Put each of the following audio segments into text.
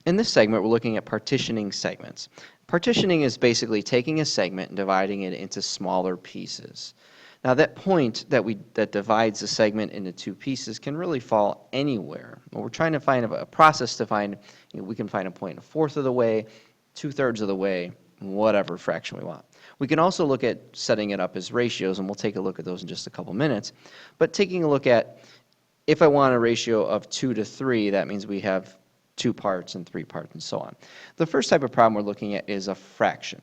In this segment, we're looking at partitioning segments. Partitioning is basically taking a segment and dividing it into smaller pieces. Now that point that divides the segment into two pieces can really fall anywhere. Well, we're trying to find a process to find, we can find a point a fourth of the way, 2/3 of the way, whatever fraction we want. We can also look at setting it up as ratios, and we'll take a look at those in just a couple minutes. But taking a look at, if I want a ratio of 2 to 3, that means we have 2 parts and 3 parts and so on. The first type of problem we're looking at is a fraction.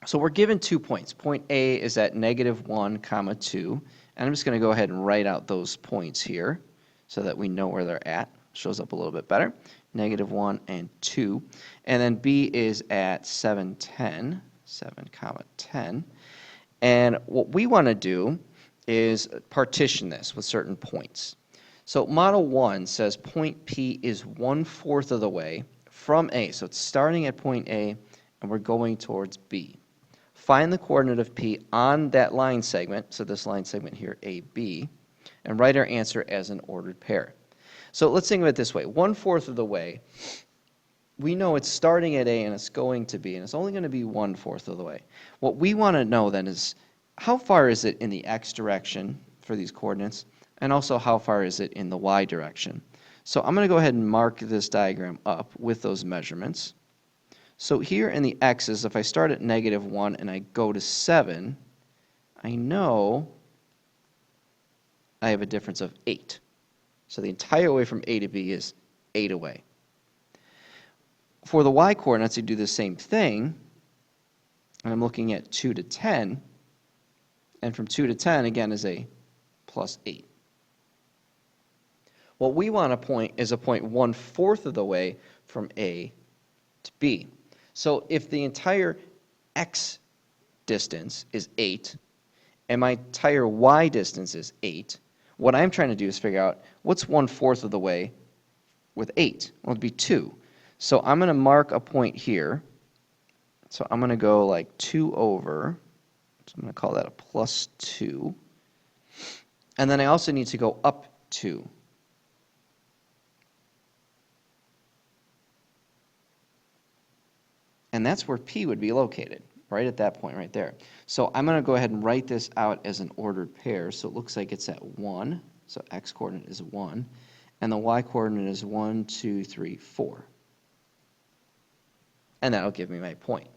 So we're given 2 points. Point A is at -1, 2, and I'm just going to go ahead and write out those points here so that we know where they're at. Shows up a little bit better. -1 and 2. And then B is at 7, 10, 7, 10. And what we want to do is partition this with certain points. So model 1 says point P is 1/4 of the way from A. So it's starting at point A and we're going towards B. Find the coordinate of P on that line segment, so this line segment here, AB, and write our answer as an ordered pair. So let's think of it this way. 1/4 of the way, we know it's starting at A and it's going to B, and it's only going to be 1/4 of the way. What we want to know then is how far is it in the X direction for these coordinates, and also how far is it in the Y direction. So I'm going to go ahead and mark this diagram up with those measurements. So here in the X's, if I start at -1 and I go to 7, I know I have a difference of 8. So the entire way from A to B is 8 away. For the Y coordinates, I do the same thing, and I'm looking at 2 to 10, and from 2 to 10, again, is a +8. What we want to point is a point 1/4 of the way from A to B. So if the entire X distance is 8, and my entire Y distance is 8, what I'm trying to do is figure out what's 1/4 of the way with 8. Well, it'd be 2. So I'm going to mark a point here. So I'm going to go like 2 over. So I'm going to call that a +2. And then I also need to go up 2. And that's where P would be located, right at that point right there. So I'm going to go ahead and write this out as an ordered pair. So it looks like it's at 1. So X coordinate is 1. And the Y coordinate is 1, 2, 3, 4. And that'll give me my point.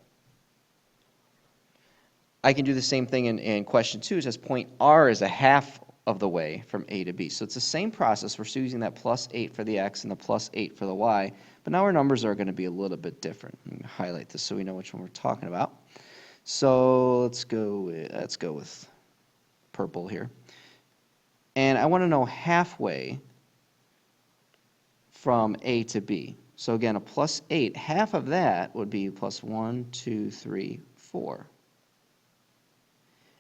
I can do the same thing in question 2. It says point R is a half of the way from A to B. So it's the same process. We're still using that +8 for the X and the +8 for the Y. But now our numbers are going to be a little bit different. Let me highlight this so we know which one we're talking about. So let's go with purple here. And I want to know halfway from A to B. So again, a +8, half of that would be +1, 2, 3, 4.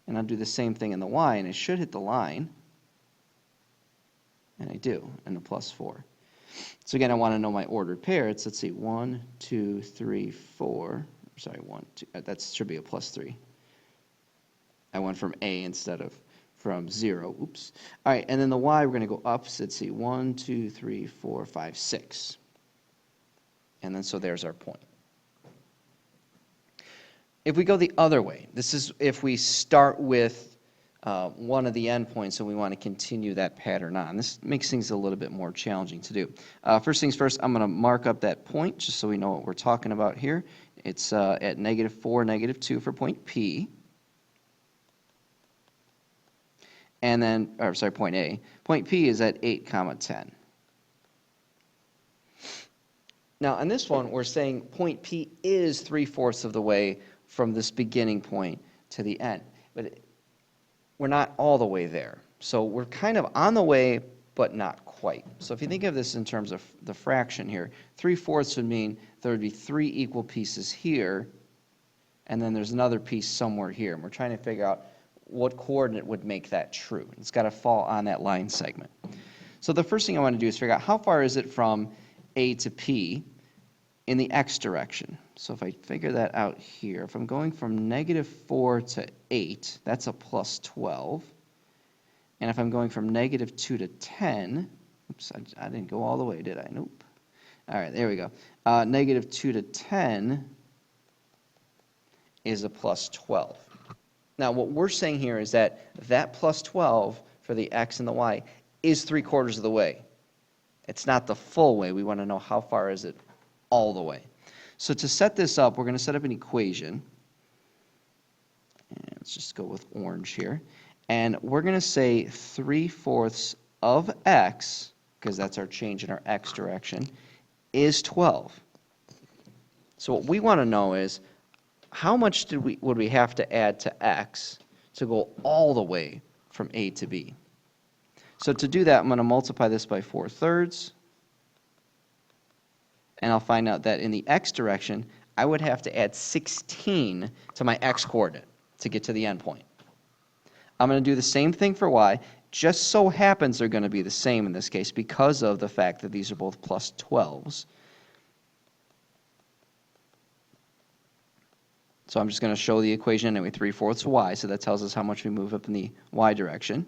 And I'll do the same thing in the Y, and it should hit the line. And I do, and a +4. So again, I want to know my ordered pair. It's, let's see, 1, 2, 3, 4. Sorry, 1, 2. That should be a +3. I went from A instead of from 0. Oops. All right, and then the Y, we're going to go up. So let's see, 1, 2, 3, 4, 5, 6. And then so there's our point. If we go the other way, this is if we start with one of the endpoints and we want to continue that pattern on. This makes things a little bit more challenging to do. First things first, I'm going to mark up that point just so we know what we're talking about here. It's at -4, -2 for point P. And then, or sorry, point A. Point P is at 8, 10. Now, on this one, we're saying point P is 3/4 of the way from this beginning point to the end. But we're not all the way there. So we're kind of on the way, but not quite. So if you think of this in terms of the fraction here, 3/4 would mean there would be 3 equal pieces here, and then there's another piece somewhere here. And we're trying to figure out what coordinate would make that true. It's got to fall on that line segment. So the first thing I want to do is figure out how far is it from A to P in the X direction. So if I figure that out here, if I'm going from -4 to 8, that's a +12. And if I'm going from -2 to 10, oops, I didn't go all the way, did I? Nope. All right, there we go. Negative 2 to 10 is a plus 12. Now, what we're saying here is that that plus 12 for the x and the y is 3/4 of the way. It's not the full way. We want to know how far is it all the way. So to set this up, we're going to set up an equation. And let's just go with orange here. And we're going to say 3/4 of x, because that's our change in our x direction, is 12. So what we want to know is how much would we have to add to x to go all the way from A to B? So to do that, I'm going to multiply this by 4/3. And I'll find out that in the x direction, I would have to add 16 to my x coordinate to get to the end point. I'm going to do the same thing for y. Just so happens they're going to be the same in this case because of the fact that these are both plus 12s. So I'm just going to show the equation anyway, 3/4 y, so that tells us how much we move up in the y direction.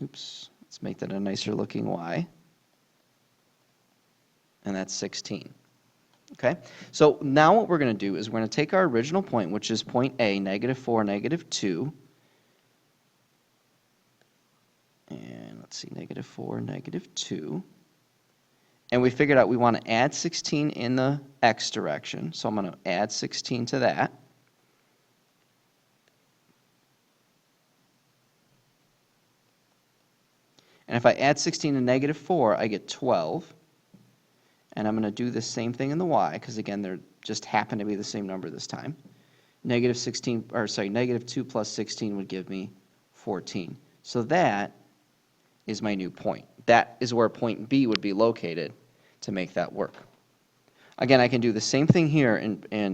Oops, let's make that a nicer looking y. And that's 16. Okay, so now what we're going to do is we're going to take our original point, which is point A, -4, -2. And let's see, -4, -2. And we figured out we want to add 16 in the x direction, so I'm going to add 16 to that. And if I add 16 to -4, I get 12. And I'm going to do the same thing in the y, because again, they just happen to be the same number this time. -2 plus 16 would give me 14. So that is my new point. That is where point B would be located to make that work. Again, I can do the same thing here in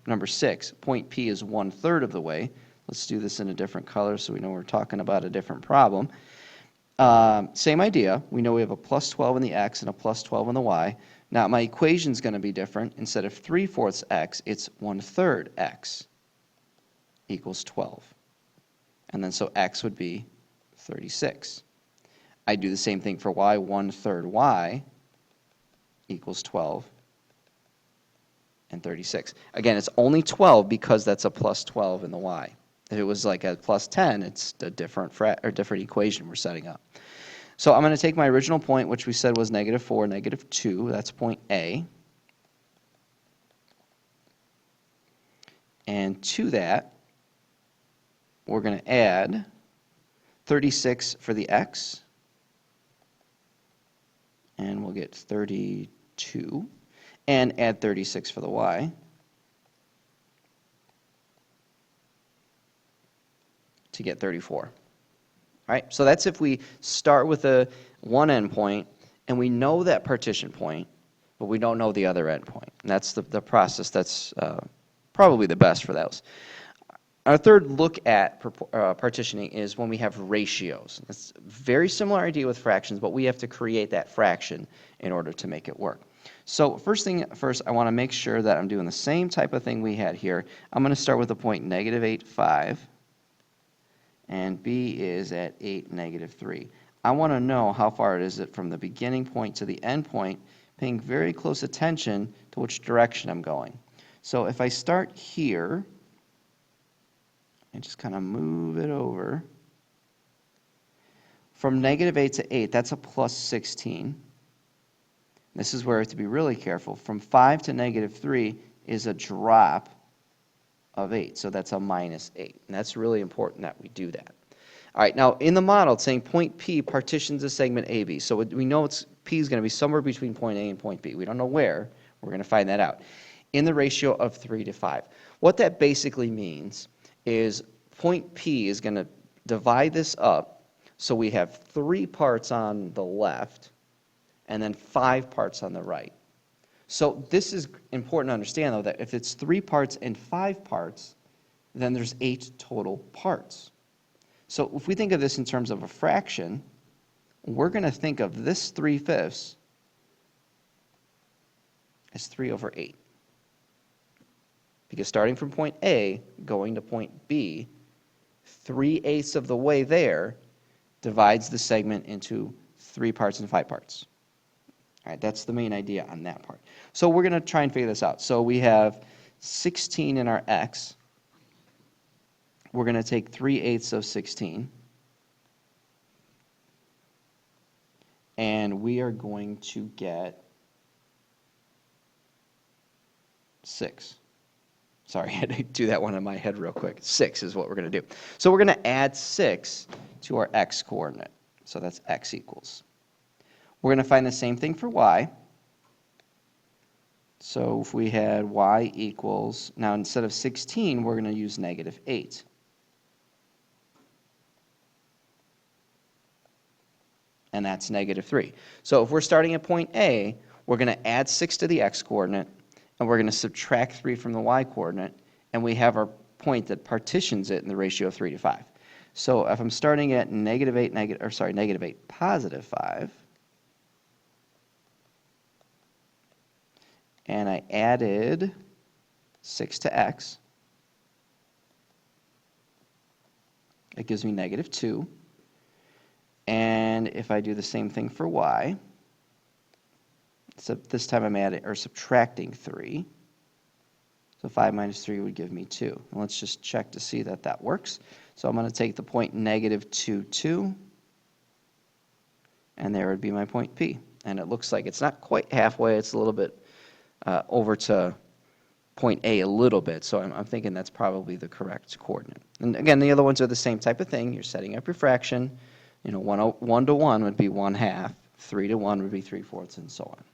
number 6. Point P is 1/3 of the way. Let's do this in a different color so we know we're talking about a different problem. Same idea. We know we have a plus 12 in the x and a plus 12 in the y. Now my equation is going to be different. Instead of 3/4 x, it's 1/3 x equals 12. And then so x would be 36. I do the same thing for y. 1/3 y equals 12 and 36. Again, it's only 12 because that's a plus 12 in the y. If it was like a plus 10, it's a different equation we're setting up. So I'm going to take my original point, which we said was -4, -2. That's point A. And to that, we're going to add 36 for the x. And we'll get 32. And add 36 for the y. To get 34. All right, so that's if we start with one endpoint and we know that partition point, but we don't know the other endpoint. And that's the process that's probably the best for those. Our third look at partitioning is when we have ratios. It's a very similar idea with fractions, but we have to create that fraction in order to make it work. So first, I want to make sure that I'm doing the same type of thing we had here. I'm going to start with the point -8, 5. And B is at 8, -3. I want to know how far it is from the beginning point to the end point, paying very close attention to which direction I'm going. So if I start here and just kind of move it over, from -8 to 8, that's a plus 16. This is where I have to be really careful. From 5 to -3 is a drop of 8, so that's a -8. And that's really important that we do that. All right, now in the model, it's saying point P partitions a segment AB. So we know P is going to be somewhere between point A and point B. We don't know where. We're going to find that out. In the ratio of 3 to 5. What that basically means is point P is going to divide this up so we have 3 parts on the left and then 5 parts on the right. So this is important to understand, though, that if it's 3 parts and 5 parts, then there's 8 total parts. So if we think of this in terms of a fraction, we're going to think of this 3/5 as 3/8. Because starting from point A, going to point B, 3/8 of the way there divides the segment into 3 parts and 5 parts. All right, that's the main idea on that part. So we're going to try and figure this out. So we have 16 in our x. We're going to take 3/8 of 16. And we are going to get 6. Sorry, I had to do that one in my head real quick. 6 is what we're going to do. So we're going to add 6 to our x coordinate. So that's x equals. We're going to find the same thing for y. So if we had y equals, now instead of 16, we're going to use -8. And that's -3. So if we're starting at point A, we're going to add 6 to the x coordinate, and we're going to subtract 3 from the y coordinate, and we have our point that partitions it in the ratio of 3 to 5. So if I'm starting at -8, positive 5, and I added 6 to x, it gives me -2. And if I do the same thing for y, except this time I'm adding or subtracting 3. So 5 minus 3 would give me 2. And let's just check to see that that works. So I'm going to take the point -2, 2, and there would be my point P. And it looks like it's not quite halfway. It's a little bit over to point A a little bit. So I'm thinking that's probably the correct coordinate. And again, the other ones are the same type of thing. You're setting up your fraction. 1 to 1 would be 1/2. 3 to 1 would be 3/4, and so on.